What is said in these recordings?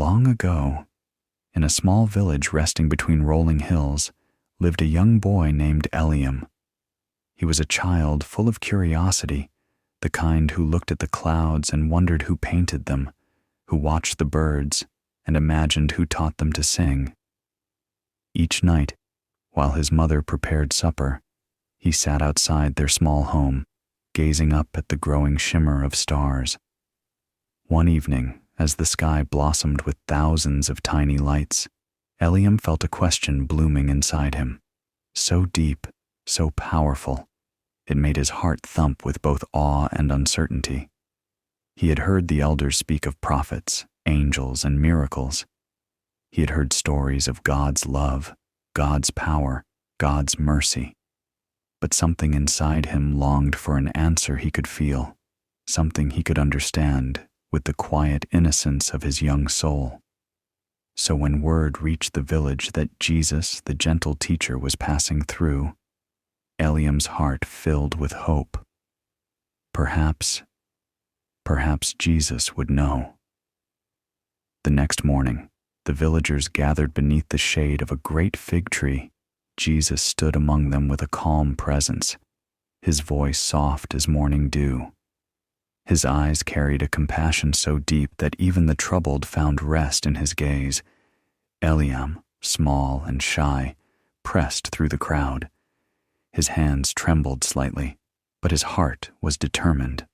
Long ago, in a small village resting between rolling hills, lived a young boy named Eliam. He was a child full of curiosity, the kind who looked at the clouds and wondered who painted them, who watched the birds and imagined who taught them to sing. Each night, while his mother prepared supper, he sat outside their small home, gazing up at the growing shimmer of stars. One evening, as the sky blossomed with thousands of tiny lights, Eliam felt a question blooming inside him, so deep, so powerful, it made his heart thump with both awe and uncertainty. He had heard the elders speak of prophets, angels, and miracles. He had heard stories of God's love, God's power, God's mercy. But something inside him longed for an answer he could feel, something he could understand with the quiet innocence of his young soul. So when word reached the village that Jesus, the gentle teacher, was passing through, Eliam's heart filled with hope. Perhaps Jesus would know. The next morning, the villagers gathered beneath the shade of a great fig tree. Jesus stood among them with a calm presence, his voice soft as morning dew. His eyes carried a compassion so deep that even the troubled found rest in his gaze. Eliam, small and shy, pressed through the crowd. His hands trembled slightly, but his heart was determined.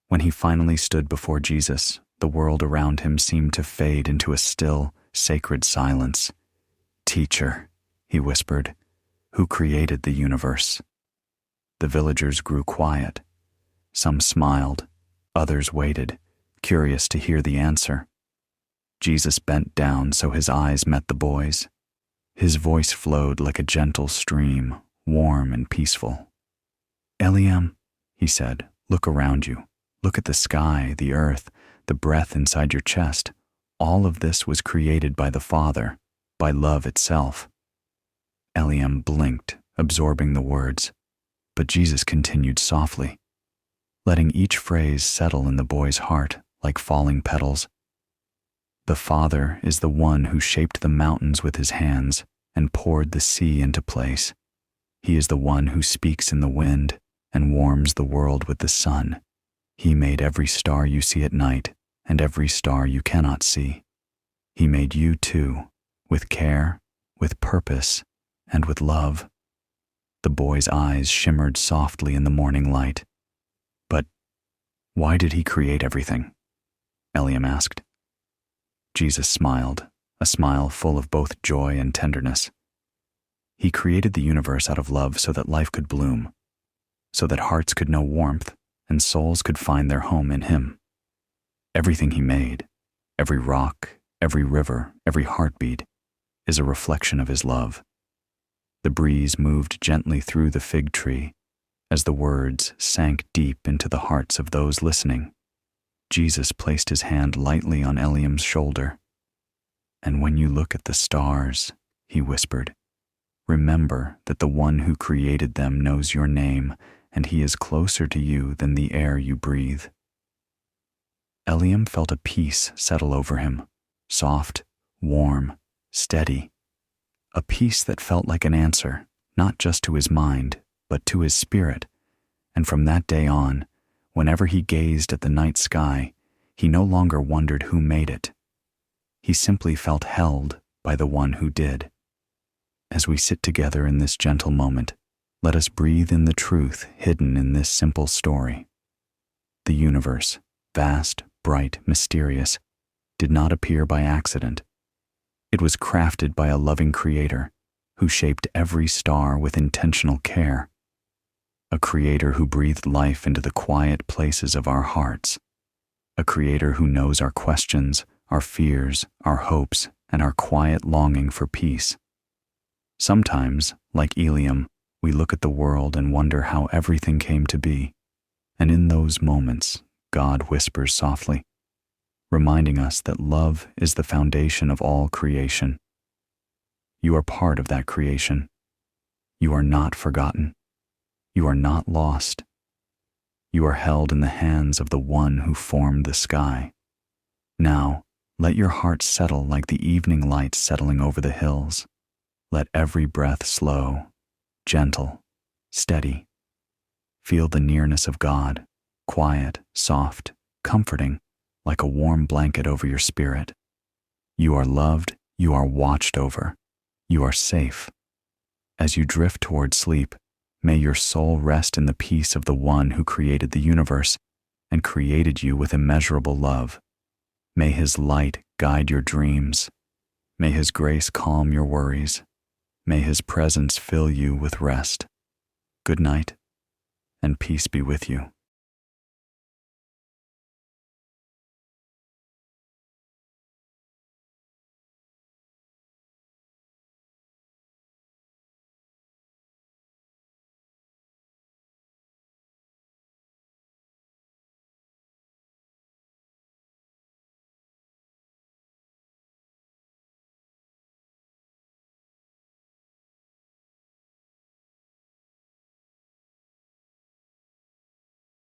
When he finally stood before Jesus, the world around him seemed to fade into a still, sacred silence. "Teacher," he whispered, "who created the universe?" The villagers grew quiet. Some smiled, others waited, curious to hear the answer. Jesus bent down so his eyes met the boys. His voice flowed like a gentle stream, warm and peaceful. "Eliam," he said, "look around you. Look at the sky, the earth, the breath inside your chest. All of this was created by the Father, by love itself." Eliam blinked, absorbing the words, but Jesus continued softly, letting each phrase settle in the boy's heart like falling petals. "The Father is the one who shaped the mountains with his hands and poured the sea into place. He is the one who speaks in the wind and warms the world with the sun. He made every star you see at night and every star you cannot see. He made you too, with care, with purpose, and with love." The boy's eyes shimmered softly in the morning light. "But why did he create everything?" Eliam asked. Jesus smiled, a smile full of both joy and tenderness. "He created the universe out of love so that life could bloom, so that hearts could know warmth and souls could find their home in him. Everything he made, every rock, every river, every heartbeat, is a reflection of his love." The breeze moved gently through the fig tree as the words sank deep into the hearts of those listening. Jesus placed his hand lightly on Eliam's shoulder. "And when you look at the stars," he whispered, "remember that the one who created them knows your name, and he is closer to you than the air you breathe." Eliam felt a peace settle over him, soft, warm, steady. A peace that felt like an answer, not just to his mind, but to his spirit. And from that day on, whenever he gazed at the night sky, he no longer wondered who made it. He simply felt held by the one who did. As we sit together in this gentle moment, let us breathe in the truth hidden in this simple story. The universe, vast, bright, mysterious, did not appear by accident. It was crafted by a loving creator who shaped every star with intentional care. A creator who breathed life into the quiet places of our hearts. A creator who knows our questions, our fears, our hopes, and our quiet longing for peace. Sometimes, like Eliam, we look at the world and wonder how everything came to be. And in those moments, God whispers softly, reminding us that love is the foundation of all creation. You are part of that creation. You are not forgotten. You are not lost. You are held in the hands of the one who formed the sky. Now, Let your heart settle like the evening light settling over the hills. Let every breath slow, gentle, steady. Feel the nearness of God, quiet, soft, comforting, like a warm blanket over your spirit. You are loved, you are watched over, you are safe. As you drift toward sleep, may your soul rest in the peace of the One who created the universe and created you with immeasurable love. May His light guide your dreams. May His grace calm your worries. May His presence fill you with rest. Good night, and peace be with you.